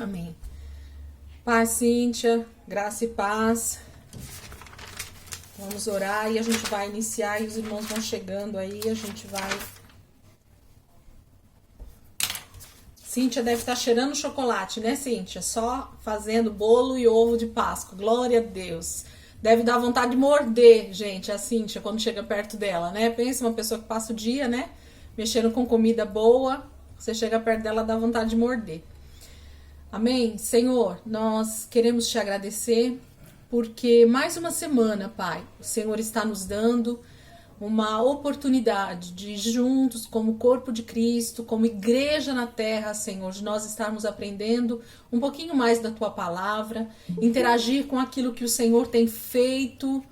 Amém. Paz, Cíntia, graça e paz. Vamos orar e a gente vai iniciar e os irmãos vão chegando aí, a gente vai... Cíntia deve estar cheirando chocolate, né, Cíntia? Só fazendo bolo e ovo de Páscoa. Glória a Deus. Deve dar vontade de morder, gente, a Cíntia, quando chega perto dela, né? Pensa uma pessoa que passa o dia, né? Mexendo com comida boa. Você chega perto dela, dá vontade de morder. Amém? Senhor, nós queremos te agradecer porque mais uma semana, Pai, o Senhor está nos dando uma oportunidade de juntos, como corpo de Cristo, como igreja na terra, Senhor, de nós estarmos aprendendo um pouquinho mais da Tua palavra, interagir com aquilo que o Senhor tem feito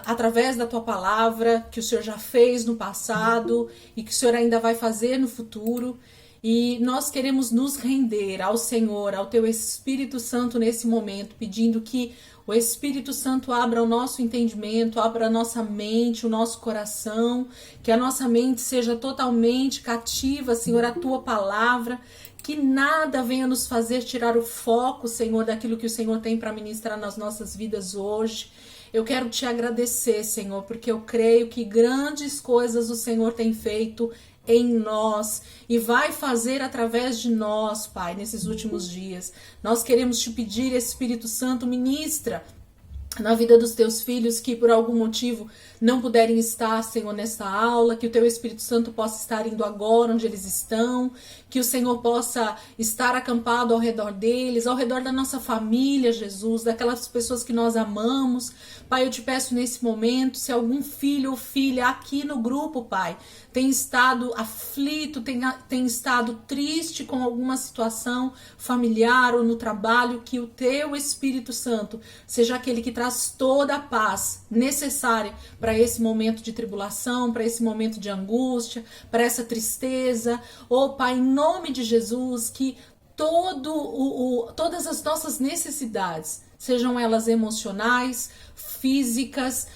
através da Tua palavra, que o Senhor já fez no passado e que o Senhor ainda vai fazer no futuro. E nós queremos nos render ao Senhor, ao Teu Espírito Santo nesse momento, pedindo que o Espírito Santo abra o nosso entendimento, abra a nossa mente, o nosso coração, que a nossa mente seja totalmente cativa, Senhor, à Tua palavra, que nada venha nos fazer tirar o foco, Senhor, daquilo que o Senhor tem para ministrar nas nossas vidas hoje. Eu quero te agradecer, Senhor, porque eu creio que grandes coisas o Senhor tem feito em nós e vai fazer através de nós, Pai, nesses últimos dias. Nós queremos te pedir, Espírito Santo, ministra na vida dos teus filhos que por algum motivo não puderem estar, Senhor, nesta aula, que o teu Espírito Santo possa estar indo agora onde eles estão, que o Senhor possa estar acampado ao redor deles, ao redor da nossa família, Jesus, daquelas pessoas que nós amamos. Pai, eu te peço nesse momento, se algum filho ou filha aqui no grupo, Pai, tem estado aflito, tem estado triste com alguma situação familiar ou no trabalho, que o teu Espírito Santo seja aquele que traz toda a paz necessária para esse momento de tribulação, para esse momento de angústia, para essa tristeza. Oh, Pai, em nome de Jesus, que todas as nossas necessidades, sejam elas emocionais, físicas,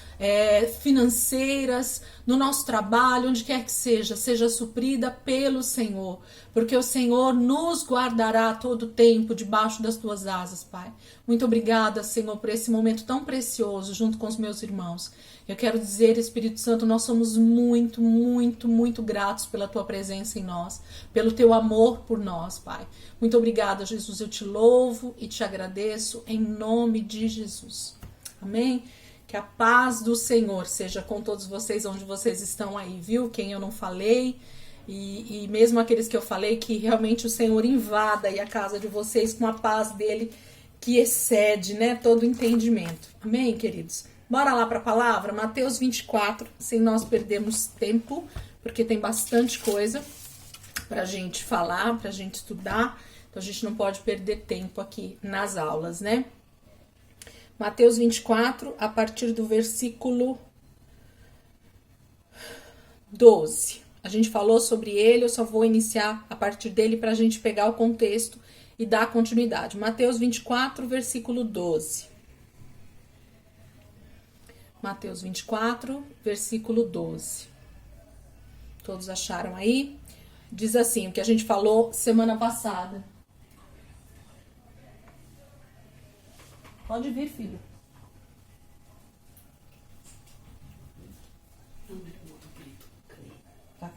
financeiras, no nosso trabalho, onde quer que seja suprida pelo Senhor, porque o Senhor nos guardará a todo tempo debaixo das tuas asas, Pai. Muito obrigada, Senhor, por esse momento tão precioso junto com os meus irmãos. Eu quero dizer, Espírito Santo, nós somos muito, muito, muito gratos pela tua presença em nós, pelo teu amor por nós, Pai. Muito obrigada, Jesus, eu te louvo e te agradeço em nome de Jesus. Amém? Que a paz do Senhor seja com todos vocês onde vocês estão aí, viu? Quem eu não falei e mesmo aqueles que eu falei, que realmente o Senhor invada aí a casa de vocês com a paz dele que excede, né, todo entendimento. Amém, queridos? Bora lá para a palavra? Mateus 24, sem nós perdermos tempo, porque tem bastante coisa pra gente falar, pra gente estudar, então a gente não pode perder tempo aqui nas aulas, né? Mateus 24, a partir do versículo 12. A gente falou sobre ele, eu só vou iniciar a partir dele para a gente pegar o contexto e dar continuidade. Mateus 24, versículo 12. Mateus 24, versículo 12. Todos acharam aí? Diz assim, o que a gente falou semana passada. Pode vir, filho. Tá.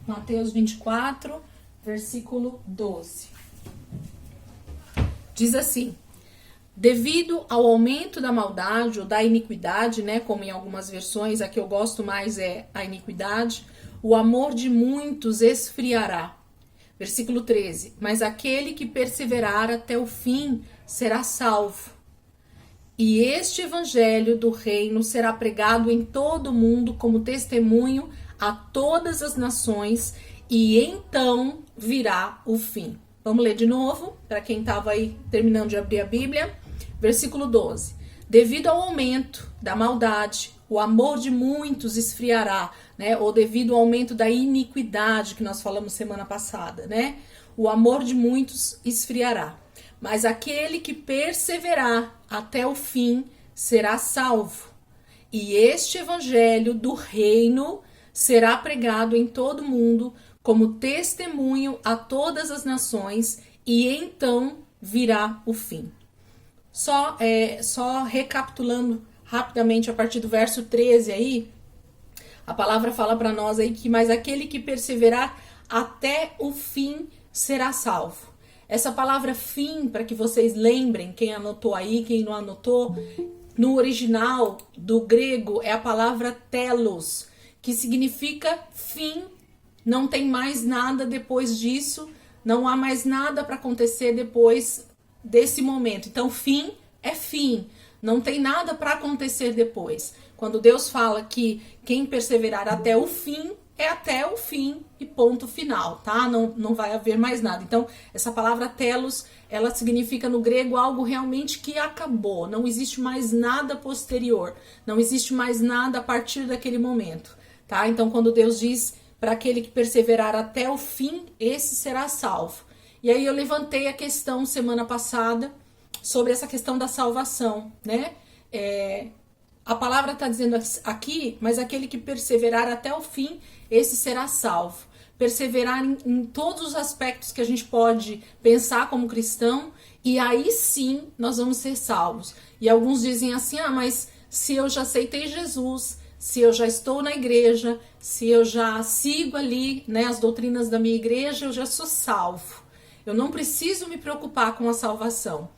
Mateus 24, versículo 12. Diz assim: devido ao aumento da maldade ou da iniquidade, né, como em algumas versões, a que eu gosto mais é a iniquidade, o amor de muitos esfriará. Versículo 13, mas aquele que perseverar até o fim será salvo. E este evangelho do reino será pregado em todo o mundo como testemunho a todas as nações, e então virá o fim. Vamos ler de novo, para quem estava aí terminando de abrir a Bíblia. Versículo 12, devido ao aumento da maldade, o amor de muitos esfriará, né? Ou devido ao aumento da iniquidade que nós falamos semana passada, né? O amor de muitos esfriará. Mas aquele que perseverar até o fim será salvo. E este evangelho do reino será pregado em todo o mundo como testemunho a todas as nações, e então virá o fim. Só recapitulando rapidamente a partir do verso 13 aí, a palavra fala para nós aí que mas aquele que perseverar até o fim será salvo. Essa palavra fim, para que vocês lembrem, quem anotou aí, quem não anotou, no original do grego é a palavra telos, que significa fim, não tem mais nada depois disso, não há mais nada para acontecer depois desse momento. Então, fim é fim, não tem nada para acontecer depois. Quando Deus fala que quem perseverar até o fim, é até o fim e ponto final, tá? Não vai haver mais nada. Então, essa palavra telos, ela significa no grego algo realmente que acabou. Não existe mais nada posterior. Não existe mais nada a partir daquele momento, tá? Então, quando Deus diz para aquele que perseverar até o fim, esse será salvo. E aí eu levantei a questão semana passada sobre essa questão da salvação, né? A palavra está dizendo aqui, mas aquele que perseverar até o fim, esse será salvo. Perseverar em todos os aspectos que a gente pode pensar como cristão, e aí sim nós vamos ser salvos. E alguns dizem assim, mas se eu já aceitei Jesus, se eu já estou na igreja, se eu já sigo ali, né, as doutrinas da minha igreja, eu já sou salvo. Eu não preciso me preocupar com a salvação.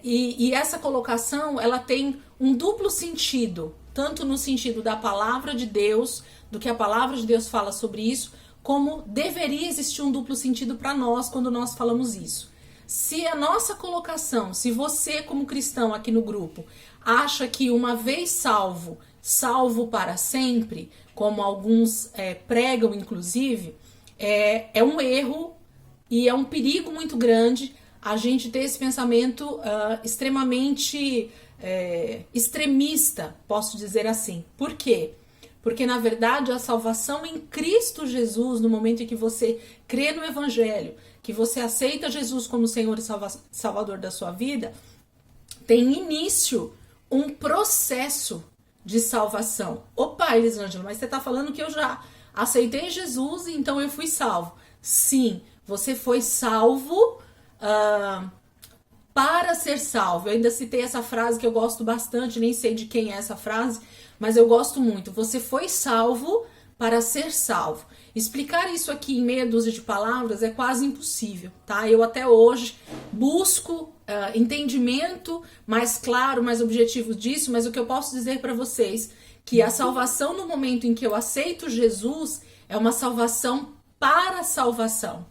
E essa colocação, ela tem um duplo sentido, tanto no sentido da palavra de Deus, do que a palavra de Deus fala sobre isso, como deveria existir um duplo sentido para nós quando nós falamos isso. Se a nossa colocação, se você como cristão aqui no grupo, acha que uma vez salvo, salvo para sempre, como alguns pregam inclusive, é um erro e é um perigo muito grande a gente ter esse pensamento extremamente extremista, posso dizer assim. Por quê? Porque, na verdade, a salvação em Cristo Jesus, no momento em que você crê no Evangelho, que você aceita Jesus como Senhor e Salvador da sua vida, tem início um processo de salvação. Opa, Elisângela, mas você está falando que eu já aceitei Jesus e então eu fui salvo. Sim, você foi salvo para ser salvo. Eu ainda citei essa frase que eu gosto bastante, nem sei de quem é essa frase, mas eu gosto muito. Você foi salvo para ser salvo. Explicar isso aqui em meia dúzia de palavras é quase impossível, tá? Eu até hoje busco entendimento mais claro, mais objetivo disso, mas o que eu posso dizer para vocês que a salvação no momento em que eu aceito Jesus é uma salvação para a salvação.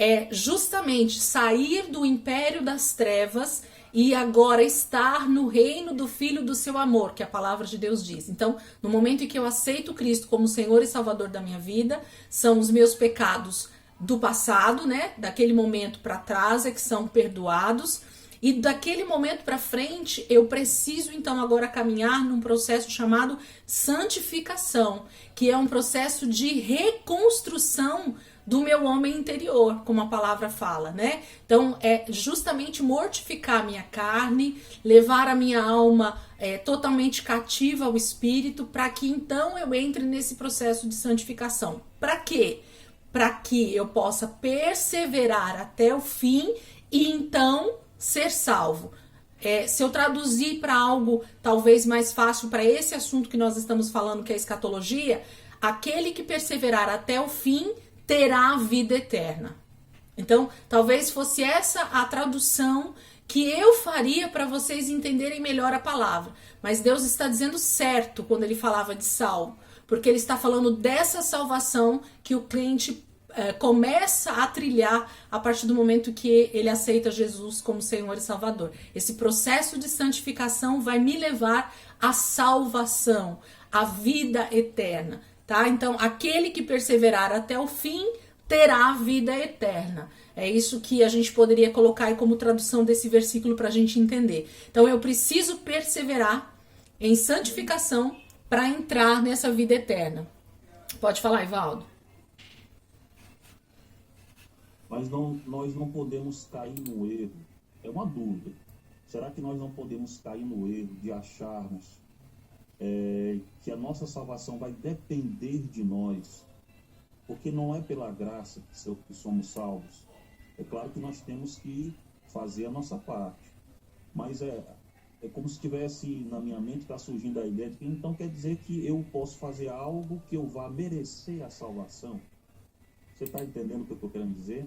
É justamente sair do império das trevas e agora estar no reino do Filho do seu amor, que a palavra de Deus diz. Então, no momento em que eu aceito Cristo como Senhor e Salvador da minha vida, são os meus pecados do passado, né? Daquele momento para trás é que são perdoados. E daquele momento para frente, eu preciso então agora caminhar num processo chamado santificação, que é um processo de reconstrução do meu homem interior, como a palavra fala, né? Então, é justamente mortificar a minha carne, levar a minha alma totalmente cativa ao Espírito, para que então eu entre nesse processo de santificação. Para quê? Para que eu possa perseverar até o fim e então ser salvo. Se eu traduzir para algo talvez mais fácil para esse assunto que nós estamos falando, que é a escatologia, aquele que perseverar até o fim terá a vida eterna. Então, talvez fosse essa a tradução que eu faria para vocês entenderem melhor a palavra. Mas Deus está dizendo certo quando ele falava de salvo, porque ele está falando dessa salvação que o crente começa a trilhar a partir do momento que ele aceita Jesus como Senhor e Salvador. Esse processo de santificação vai me levar à salvação, à vida eterna. Tá? Então, aquele que perseverar até o fim terá a vida eterna. É isso que a gente poderia colocar aí como tradução desse versículo para a gente entender. Então, eu preciso perseverar em santificação para entrar nessa vida eterna. Pode falar, Ivaldo. Mas nós não podemos cair no erro. É uma dúvida. Será que nós não podemos cair no erro de acharmos que a nossa salvação vai depender de nós, porque não é pela graça que somos salvos. É claro que nós temos que fazer a nossa parte, mas é como se tivesse na minha mente, está surgindo a ideia de que então quer dizer que eu posso fazer algo que eu vá merecer a salvação. Você está entendendo o que eu estou querendo dizer?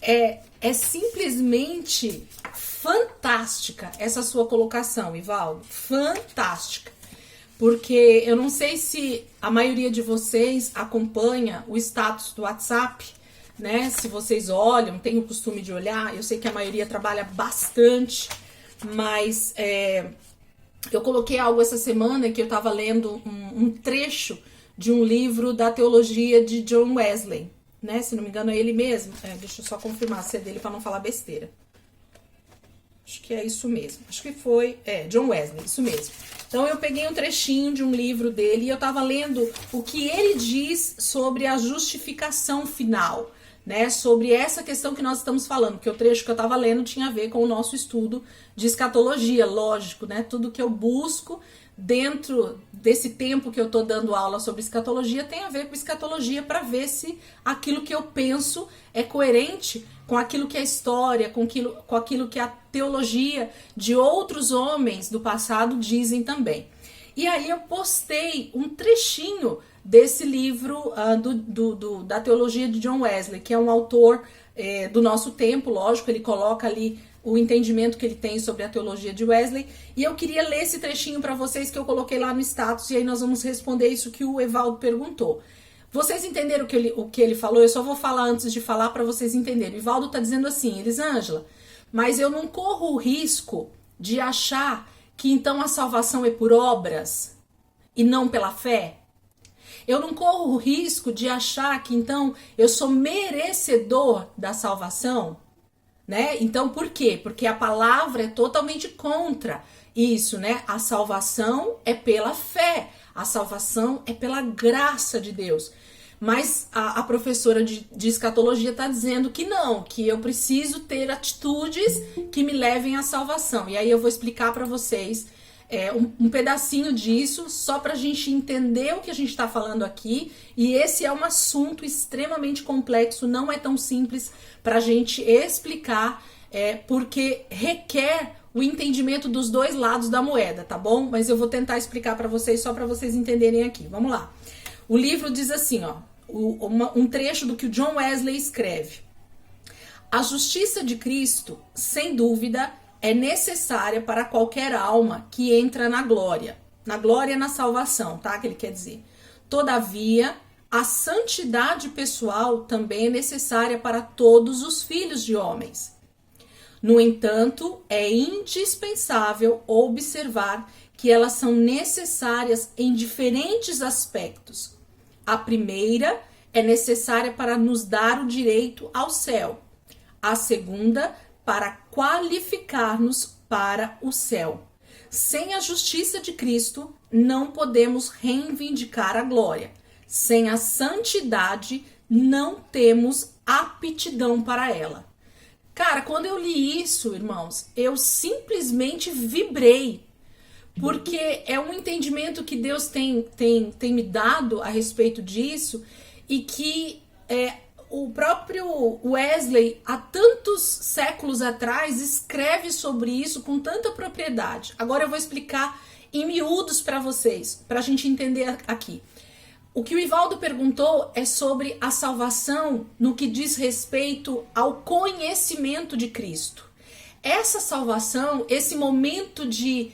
É simplesmente fantástica essa sua colocação, Ivaldo. Fantástica. Porque eu não sei se a maioria de vocês acompanha o status do WhatsApp, né? Se vocês olham, tem o costume de olhar. Eu sei que a maioria trabalha bastante, mas eu coloquei algo essa semana que eu estava lendo um trecho de um livro da teologia de John Wesley, né? Se não me engano é ele mesmo. Deixa eu só confirmar se é dele para não falar besteira. Acho que é isso mesmo. Acho que foi John Wesley, isso mesmo. Então eu peguei um trechinho de um livro dele e eu estava lendo o que ele diz sobre a justificação final, né? Sobre essa questão que nós estamos falando, porque o trecho que eu estava lendo tinha a ver com o nosso estudo de escatologia, lógico, né? Tudo que eu busco dentro desse tempo que eu tô dando aula sobre escatologia tem a ver com escatologia, para ver se aquilo que eu penso é coerente com aquilo que é história, com aquilo que a teologia de outros homens do passado dizem também. E aí eu postei um trechinho desse livro da teologia de John Wesley, que é um autor do nosso tempo, lógico, ele coloca ali o entendimento que ele tem sobre a teologia de Wesley, e eu queria ler esse trechinho para vocês que eu coloquei lá no status, e aí nós vamos responder isso que o Evaldo perguntou. Vocês entenderam o que ele falou? Eu só vou falar antes de falar para vocês entenderem. O Evaldo está dizendo assim: Elisângela, mas eu não corro o risco de achar que então a salvação é por obras e não pela fé? Eu não corro o risco de achar que então eu sou merecedor da salvação? Né? Então, por quê? Porque a palavra é totalmente contra isso, né? A salvação é pela fé, a salvação é pela graça de Deus. Mas a professora de escatologia está dizendo que não, que eu preciso ter atitudes que me levem à salvação. E aí eu vou explicar para vocês um pedacinho disso, só para a gente entender o que a gente está falando aqui. E esse é um assunto extremamente complexo, não é tão simples para a gente explicar, porque requer o entendimento dos dois lados da moeda, tá bom? Mas eu vou tentar explicar para vocês, só para vocês entenderem aqui. Vamos lá. O livro diz assim, ó, um trecho do que o John Wesley escreve. A justiça de Cristo, sem dúvida, é necessária para qualquer alma que entra na glória na salvação, tá? Que ele quer dizer. Todavia, a santidade pessoal também é necessária para todos os filhos de homens. No entanto, é indispensável observar que elas são necessárias em diferentes aspectos. A primeira é necessária para nos dar o direito ao céu. A segunda, para qualificar-nos para o céu. Sem a justiça de Cristo, não podemos reivindicar a glória. Sem a santidade, não temos aptidão para ela. Cara, quando eu li isso, irmãos, eu simplesmente vibrei. Porque é um entendimento que Deus tem me dado a respeito disso, e que o próprio Wesley, há tantos séculos atrás, escreve sobre isso com tanta propriedade. Agora eu vou explicar em miúdos para vocês, para a gente entender aqui. O que o Ivaldo perguntou é sobre a salvação no que diz respeito ao conhecimento de Cristo. Essa salvação, esse momento de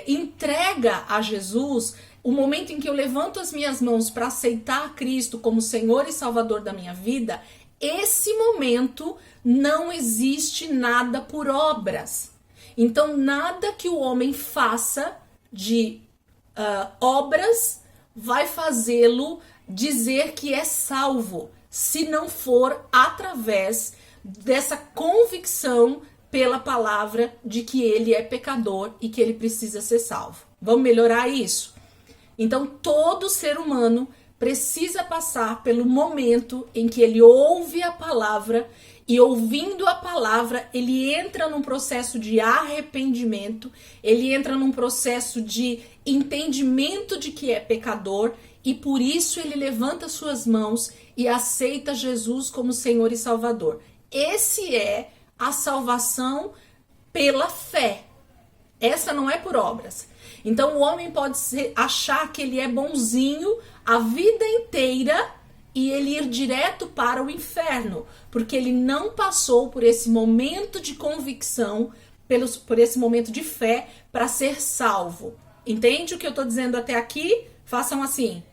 entrega a Jesus, o momento em que eu levanto as minhas mãos para aceitar Cristo como Senhor e Salvador da minha vida, esse momento não existe nada por obras. Então, nada que o homem faça de obras vai fazê-lo dizer que é salvo, se não for através dessa convicção pela palavra de que ele é pecador e que ele precisa ser salvo. Vamos melhorar isso? Então, todo ser humano precisa passar pelo momento em que ele ouve a palavra, e ouvindo a palavra, ele entra num processo de arrependimento, ele entra num processo de entendimento de que é pecador, e por isso ele levanta suas mãos e aceita Jesus como Senhor e Salvador. Esse é a salvação pela fé. Essa não é por obras. Então o homem pode achar que ele é bonzinho a vida inteira e ele ir direto para o inferno, porque ele não passou por esse momento de convicção, por esse momento de fé para ser salvo. Entende o que eu estou dizendo até aqui? Façam assim.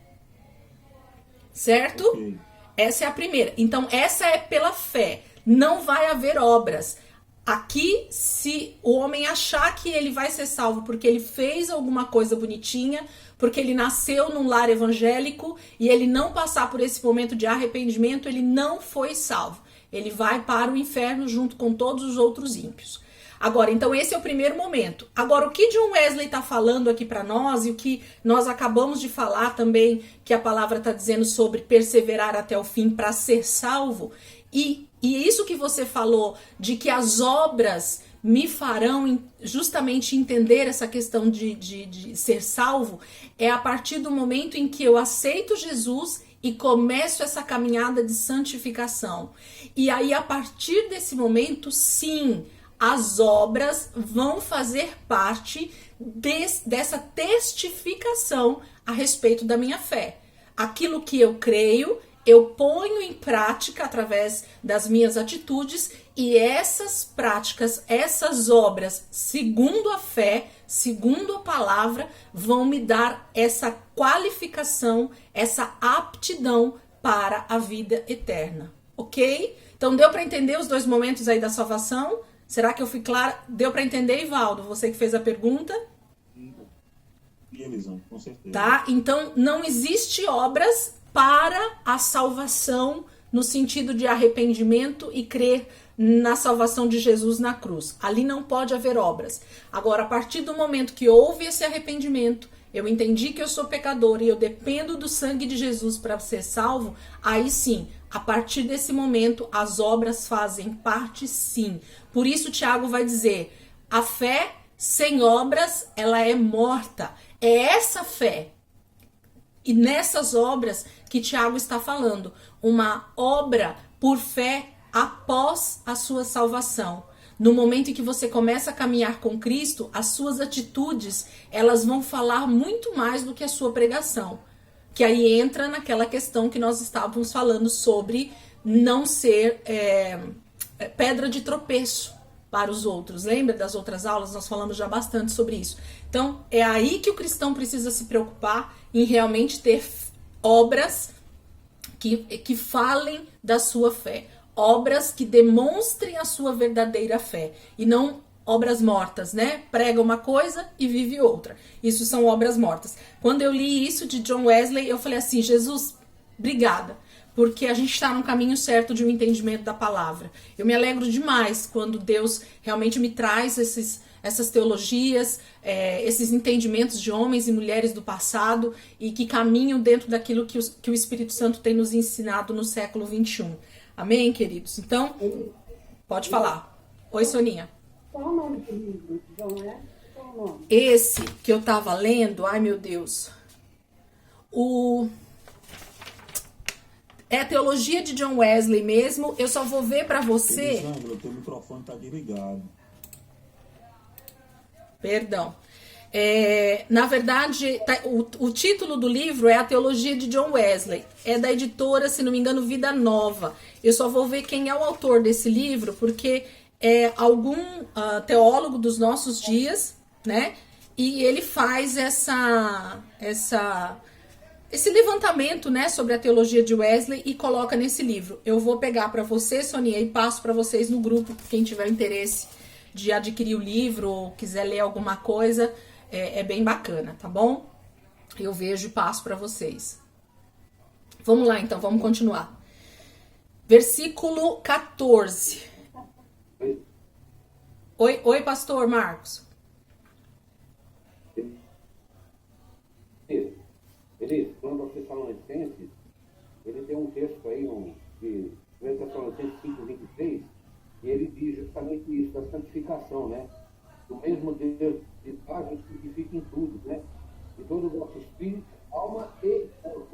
Certo? Ok. Essa é a primeira. Então essa é pela fé. Não vai haver obras. Aqui, se o homem achar que ele vai ser salvo porque ele fez alguma coisa bonitinha, porque ele nasceu num lar evangélico e ele não passar por esse momento de arrependimento, ele não foi salvo. Ele vai para o inferno junto com todos os outros ímpios. Agora, então esse é o primeiro momento. Agora, o que John Wesley está falando aqui para nós e o que nós acabamos de falar também, que a palavra está dizendo sobre perseverar até o fim para ser salvo, e isso que você falou de que as obras me farão justamente entender essa questão de ser salvo, é a partir do momento em que eu aceito Jesus e começo essa caminhada de santificação. E aí, a partir desse momento, sim, as obras vão fazer parte dessa testificação a respeito da minha fé. Aquilo que eu creio, eu ponho em prática através das minhas atitudes, e essas práticas, essas obras, segundo a fé, segundo a palavra, vão me dar essa qualificação, essa aptidão para a vida eterna. Ok? Então deu para entender os dois momentos aí da salvação? Será que eu fui clara? Deu para entender, Ivaldo? Você que fez a pergunta? E Elisão, com certeza. Tá? Então não existe obras para a salvação no sentido de arrependimento e crer na salvação de Jesus na cruz. Ali não pode haver obras. Agora, a partir do momento que houve esse arrependimento, eu entendi que eu sou pecador e eu dependo do sangue de Jesus para ser salvo, aí sim, a partir desse momento, as obras fazem parte, sim. Por isso, Tiago vai dizer, a fé sem obras, ela é morta. É essa fé e nessas obras que Tiago está falando, uma obra por fé após a sua salvação. No momento em que você começa a caminhar com Cristo, as suas atitudes, elas vão falar muito mais do que a sua pregação. Que aí entra naquela questão que nós estávamos falando sobre não ser pedra de tropeço para os outros. Lembra das outras aulas? Nós falamos já bastante sobre isso. Então, é aí que o cristão precisa se preocupar em realmente ter obras que falem da sua fé. Obras que demonstrem a sua verdadeira fé. E não obras mortas, né? Prega uma coisa e vive outra. Isso são obras mortas. Quando eu li isso de John Wesley, eu falei assim, Jesus, obrigada. Porque a gente está no caminho certo de um entendimento da palavra. Eu me alegro demais quando Deus realmente me traz essas teologias, esses entendimentos de homens e mulheres do passado e que caminham dentro daquilo que o Espírito Santo tem nos ensinado no século XXI. Amém, queridos? Então, pode falar. Oi, Soninha. Qual o nome do livro, John Wesley? Qual o nome? Esse que eu tava lendo, ai meu Deus, é a teologia de John Wesley mesmo. Eu só vou ver pra você. Elisandra, o teu microfone tá desligado. Perdão. Na verdade, o título do livro é A Teologia de John Wesley. É da editora, se não me engano, Vida Nova. Eu só vou ver quem é o autor desse livro, porque é algum teólogo dos nossos dias, né? E ele faz esse levantamento, né, sobre a teologia de Wesley e coloca nesse livro. Eu vou pegar para você, Sonia, e passo para vocês no grupo, quem tiver interesse de adquirir o livro ou quiser ler alguma coisa, é bem bacana, tá bom? Eu vejo e passo para vocês. Vamos lá, então, vamos continuar. Versículo 14. Oi, pastor Marcos. Ele, quando você fala em Tessalonicenses, ele tem um texto aí, de 1 Tessalonicenses 5:23, e ele diz justamente isso, da santificação, né? Do mesmo Deus de paz nos santifica em tudo, né? E todo o nosso espírito, alma e corpo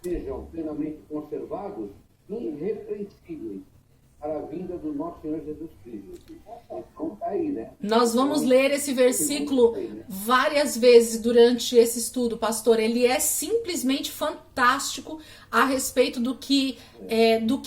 sejam plenamente conservados, irrepreensíveis, para a vinda do nosso Senhor Jesus Cristo. Então tá aí, né? Nós vamos ler esse versículo várias vezes durante esse estudo, pastor. Ele é simplesmente fantástico a respeito do que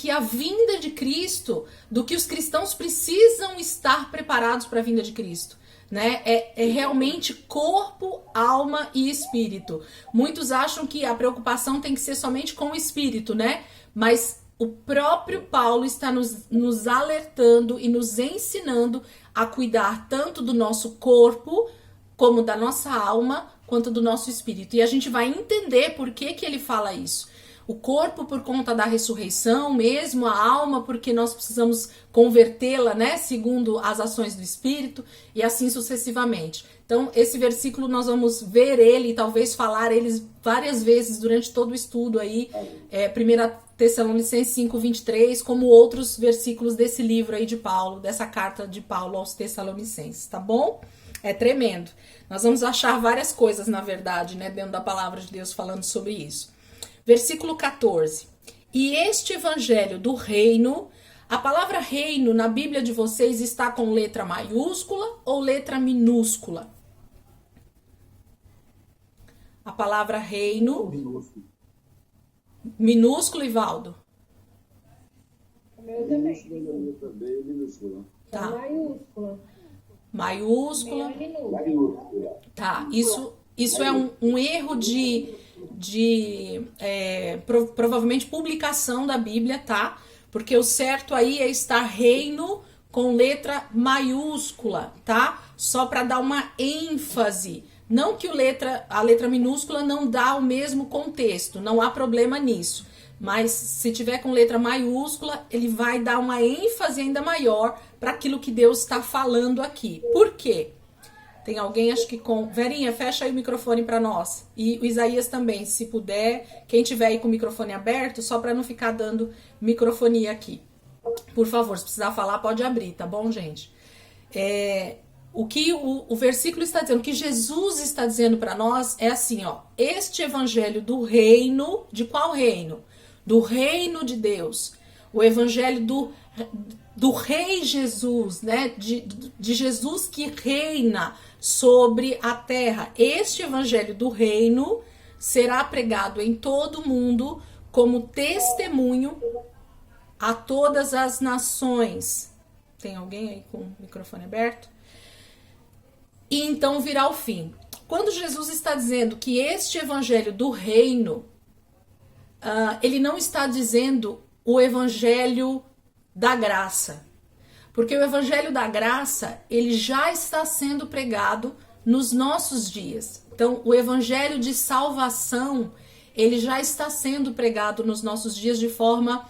a vinda de Cristo, do que os cristãos precisam estar preparados para a vinda de Cristo. Né? É realmente corpo, alma e espírito. Muitos acham que a preocupação tem que ser somente com o espírito, né? Mas o próprio Paulo está nos alertando e nos ensinando a cuidar tanto do nosso corpo, como da nossa alma, quanto do nosso espírito. E a gente vai entender por que ele fala isso. O corpo por conta da ressurreição mesmo, a alma porque nós precisamos convertê-la, né, segundo as ações do Espírito, e assim sucessivamente. Então, esse versículo nós vamos ver ele e talvez falar eles várias vezes durante todo o estudo aí, 1 Tessalonicenses 5:23, como outros versículos desse livro aí de Paulo, dessa carta de Paulo aos Tessalonicenses, tá bom? É tremendo. Nós vamos achar várias coisas, na verdade, né, dentro da palavra de Deus falando sobre isso. Versículo 14. E este evangelho do reino, a palavra reino na Bíblia de vocês está com letra maiúscula ou letra minúscula? A palavra reino. Minúsculo, Ivaldo? O meu também. Tá. Maiúscula. Maiúscula. Minúscula. Tá. Isso é um erro provavelmente publicação da Bíblia, tá? Porque o certo aí é estar reino com letra maiúscula, tá? Só para dar uma ênfase. Não que a letra minúscula não dá o mesmo contexto, não há problema nisso. Mas se tiver com letra maiúscula, ele vai dar uma ênfase ainda maior para aquilo que Deus está falando aqui. Por quê? Tem alguém, acho que com... Verinha, fecha aí o microfone para nós. E o Isaías também, se puder. Quem tiver aí com o microfone aberto, só para não ficar dando microfonia aqui. Por favor, se precisar falar, pode abrir, tá bom, gente? O que o versículo está dizendo, o que Jesus está dizendo para nós é assim, ó. Este evangelho do reino, de qual reino? Do reino de Deus. O evangelho do rei Jesus, né? De Jesus que reina sobre a terra. Este evangelho do reino será pregado em todo o mundo como testemunho a todas as nações. Tem alguém aí com o microfone aberto? E então virá o fim. Quando Jesus está dizendo que este evangelho do reino, ele não está dizendo o evangelho da graça. Porque o evangelho da graça, ele já está sendo pregado nos nossos dias. Então, o evangelho de salvação, ele já está sendo pregado nos nossos dias de forma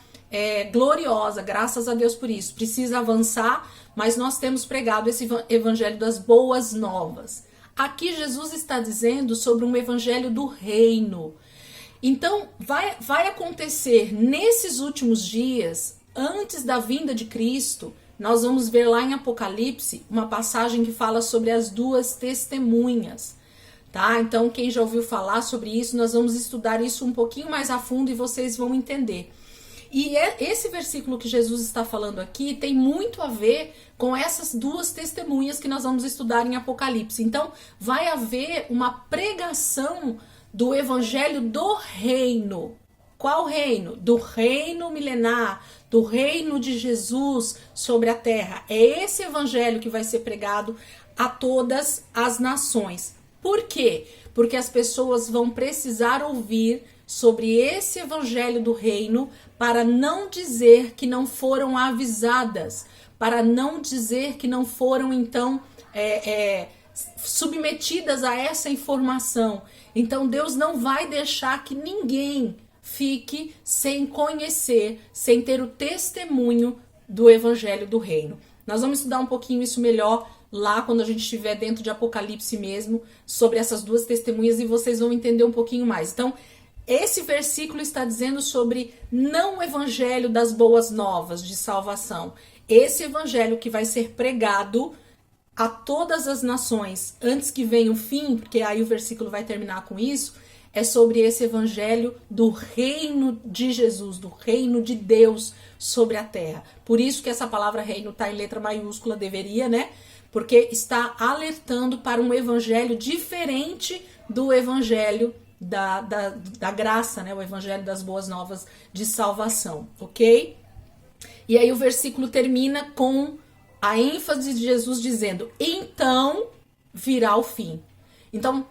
gloriosa, graças a Deus por isso. Precisa avançar, mas nós temos pregado esse evangelho das boas novas. Aqui Jesus está dizendo sobre um evangelho do reino. Então, vai acontecer nesses últimos dias, antes da vinda de Cristo, nós vamos ver lá em Apocalipse uma passagem que fala sobre as duas testemunhas, tá? Então, quem já ouviu falar sobre isso, nós vamos estudar isso um pouquinho mais a fundo e vocês vão entender. E esse versículo que Jesus está falando aqui tem muito a ver com essas duas testemunhas que nós vamos estudar em Apocalipse. Então, vai haver uma pregação do evangelho do reino. Qual reino? Do reino milenar, do reino de Jesus sobre a terra. É esse evangelho que vai ser pregado a todas as nações. Por quê? Porque as pessoas vão precisar ouvir sobre esse evangelho do reino para não dizer que não foram avisadas, para não dizer que não foram, então, submetidas a essa informação. Então, Deus não vai deixar que ninguém fique sem conhecer, sem ter o testemunho do evangelho do reino. Nós vamos estudar um pouquinho isso melhor lá quando a gente estiver dentro de Apocalipse mesmo, sobre essas duas testemunhas, e vocês vão entender um pouquinho mais. Então, esse versículo está dizendo sobre não o evangelho das boas novas de salvação. Esse evangelho que vai ser pregado a todas as nações antes que venha o fim, porque aí o versículo vai terminar com isso, é sobre esse evangelho do reino de Jesus, do reino de Deus sobre a terra. Por isso que essa palavra reino está em letra maiúscula, deveria, né? Porque está alertando para um evangelho diferente do evangelho da graça, né? O evangelho das boas novas de salvação, ok? E aí o versículo termina com a ênfase de Jesus dizendo, então virá o fim. Então,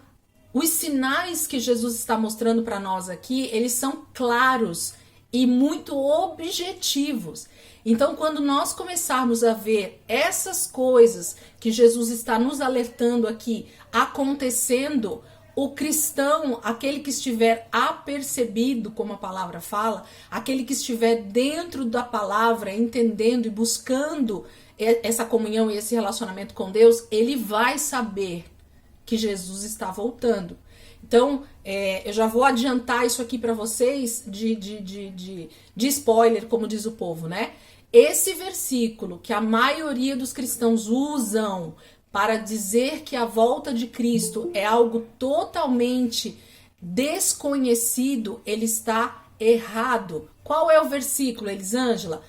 os sinais que Jesus está mostrando para nós aqui, eles são claros e muito objetivos. Então, quando nós começarmos a ver essas coisas que Jesus está nos alertando aqui acontecendo, o cristão, aquele que estiver apercebido, como a palavra fala, aquele que estiver dentro da palavra, entendendo e buscando essa comunhão e esse relacionamento com Deus, ele vai saber que Jesus está voltando. Então, eu já vou adiantar isso aqui para vocês de spoiler, como diz o povo, né? Esse versículo que a maioria dos cristãos usam para dizer que a volta de Cristo é algo totalmente desconhecido, ele está errado. Qual é o versículo, Elisângela?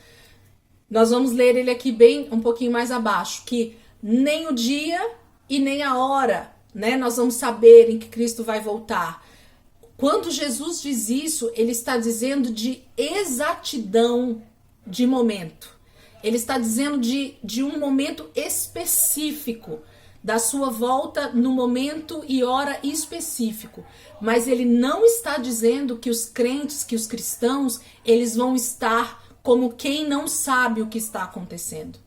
Nós vamos ler ele aqui bem um pouquinho mais abaixo, que nem o dia e nem a hora, né? Nós vamos saber em que Cristo vai voltar. Quando Jesus diz isso, ele está dizendo de exatidão de momento. Ele está dizendo de um momento específico, da sua volta no momento e hora específico. Mas ele não está dizendo que os crentes, que os cristãos, eles vão estar como quem não sabe o que está acontecendo.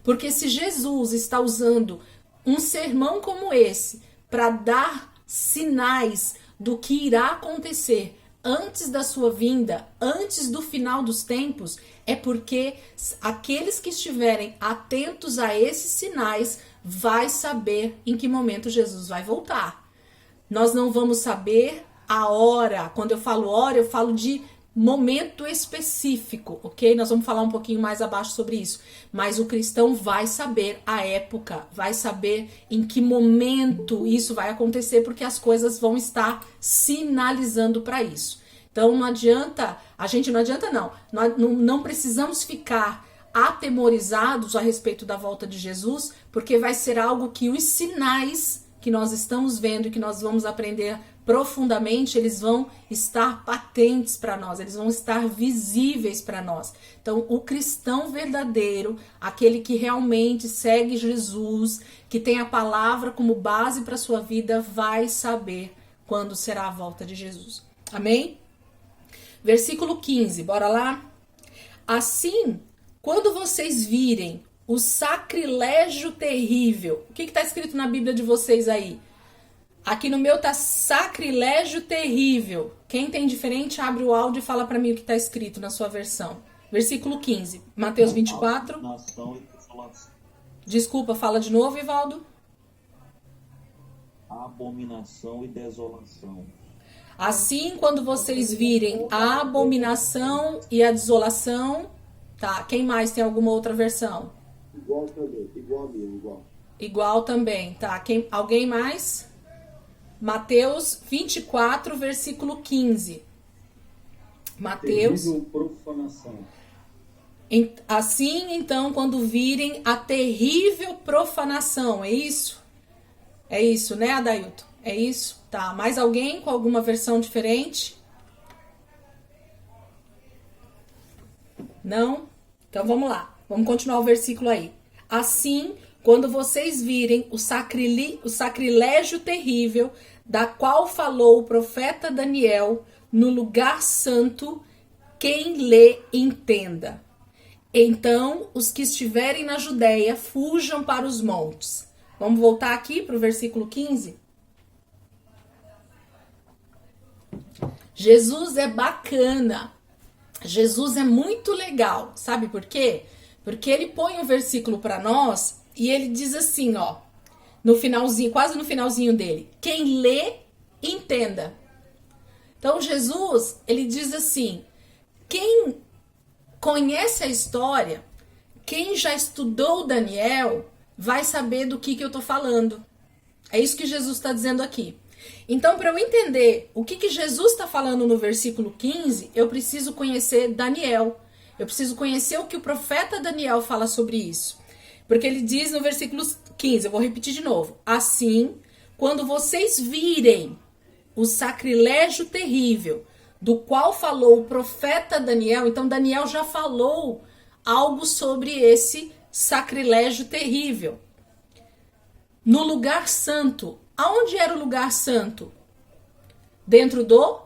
Porque se Jesus está usando um sermão como esse para dar sinais do que irá acontecer antes da sua vinda, antes do final dos tempos, é porque aqueles que estiverem atentos a esses sinais vai saber em que momento Jesus vai voltar. Nós não vamos saber a hora. Quando eu falo hora, eu falo de momento específico, ok? Nós vamos falar um pouquinho mais abaixo sobre isso. Mas o cristão vai saber a época, vai saber em que momento isso vai acontecer, porque as coisas vão estar sinalizando para isso. Então não adianta, nós não precisamos ficar atemorizados a respeito da volta de Jesus, porque vai ser algo que os sinais que nós estamos vendo e que nós vamos aprender profundamente, eles vão estar patentes para nós, eles vão estar visíveis para nós. Então, o cristão verdadeiro, aquele que realmente segue Jesus, que tem a palavra como base para sua vida, vai saber quando será a volta de Jesus. Amém? Versículo 15, bora lá? Assim, quando vocês virem o sacrilégio terrível, o que está escrito na Bíblia de vocês aí? Aqui no meu tá sacrilégio terrível. Quem tem diferente, abre o áudio e fala para mim o que está escrito na sua versão. Versículo 15, Mateus 24. Desculpa, fala de novo, Ivaldo. Abominação e desolação. Assim, quando vocês virem a abominação e a desolação, tá? Quem mais tem alguma outra versão? Igual também, igual mesmo, igual. Igual também, tá? Alguém mais? Mateus 24, versículo 15. Mateus. Terrível profanação. Assim, então, quando virem a terrível profanação, é isso? É isso, né, Adailton? É isso? Tá. Mais alguém com alguma versão diferente? Não? Então vamos lá. Vamos continuar o versículo aí. Assim, quando vocês virem o sacrilégio terrível, da qual falou o profeta Daniel, no lugar santo, quem lê entenda. Então, os que estiverem na Judéia, fujam para os montes. Vamos voltar aqui para o versículo 15? Jesus é bacana. Jesus é muito legal. Sabe por quê? Porque ele põe um versículo para nós e ele diz assim, ó, no finalzinho, quase no finalzinho dele, quem lê, entenda. Então Jesus, ele diz assim, quem conhece a história, quem já estudou Daniel, vai saber do que eu tô falando. É isso que Jesus está dizendo aqui. Então, para eu entender o que Jesus está falando no versículo 15, eu preciso conhecer Daniel. Eu preciso conhecer o que o profeta Daniel fala sobre isso. Porque ele diz no versículo 15, eu vou repetir de novo. Assim, quando vocês virem o sacrilégio terrível do qual falou o profeta Daniel, então Daniel já falou algo sobre esse sacrilégio terrível. No lugar santo. Aonde era o lugar santo? Dentro do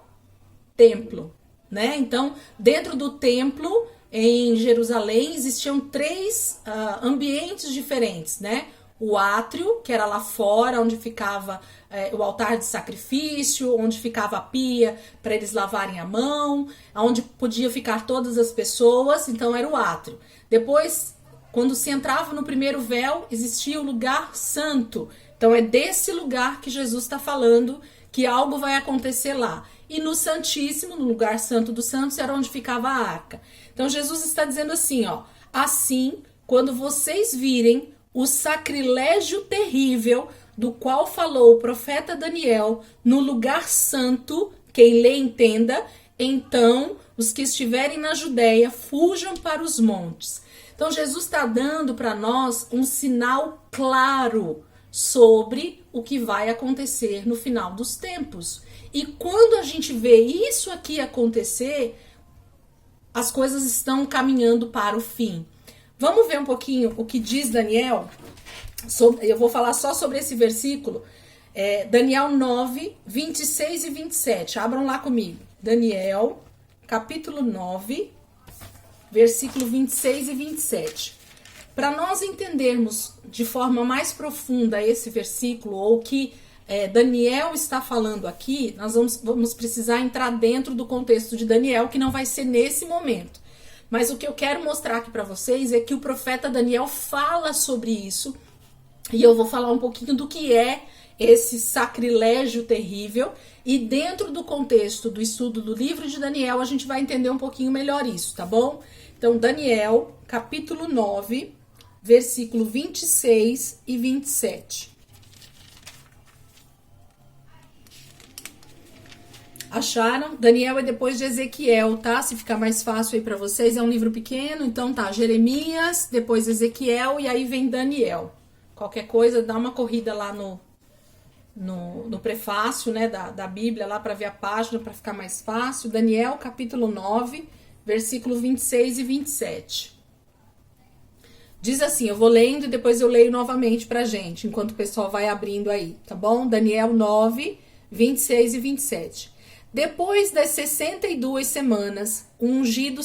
templo, né? Então, dentro do templo, em Jerusalém, existiam 3 ambientes diferentes, né? O átrio, que era lá fora, onde ficava o altar de sacrifício, onde ficava a pia para eles lavarem a mão, onde podia ficar todas as pessoas, então era o átrio. Depois, quando se entrava no primeiro véu, existia o lugar santo. Então é desse lugar que Jesus está falando que algo vai acontecer lá. E no Santíssimo, no lugar santo dos santos, era onde ficava a arca. Então Jesus está dizendo assim, ó, assim, quando vocês virem o sacrilégio terrível do qual falou o profeta Daniel no lugar santo, quem lê entenda, então os que estiverem na Judéia fujam para os montes. Então Jesus está dando para nós um sinal claro sobre o que vai acontecer no final dos tempos. E quando a gente vê isso aqui acontecer, as coisas estão caminhando para o fim. Vamos ver um pouquinho o que diz Daniel? Eu vou falar só sobre esse versículo. Daniel 9, 26 e 27. Abram lá comigo. Daniel, capítulo 9, versículo 26 e 27. Para nós entendermos de forma mais profunda esse versículo, ou o que Daniel está falando aqui, nós vamos precisar entrar dentro do contexto de Daniel, que não vai ser nesse momento. Mas o que eu quero mostrar aqui para vocês é que o profeta Daniel fala sobre isso, e eu vou falar um pouquinho do que é esse sacrilégio terrível, e dentro do contexto do estudo do livro de Daniel, a gente vai entender um pouquinho melhor isso, tá bom? Então, Daniel, capítulo 9, versículo 26 e 27. Acharam? Daniel é depois de Ezequiel, tá? Se ficar mais fácil aí pra vocês, é um livro pequeno, então tá, Jeremias, depois Ezequiel e aí vem Daniel. Qualquer coisa, dá uma corrida lá no prefácio, né, da Bíblia, lá pra ver a página, pra ficar mais fácil. Daniel, capítulo 9, versículo 26 e 27. Diz assim, eu vou lendo e depois eu leio novamente pra gente, enquanto o pessoal vai abrindo aí, tá bom? Daniel 9, 26 e 27. Depois das 62 semanas, o ungido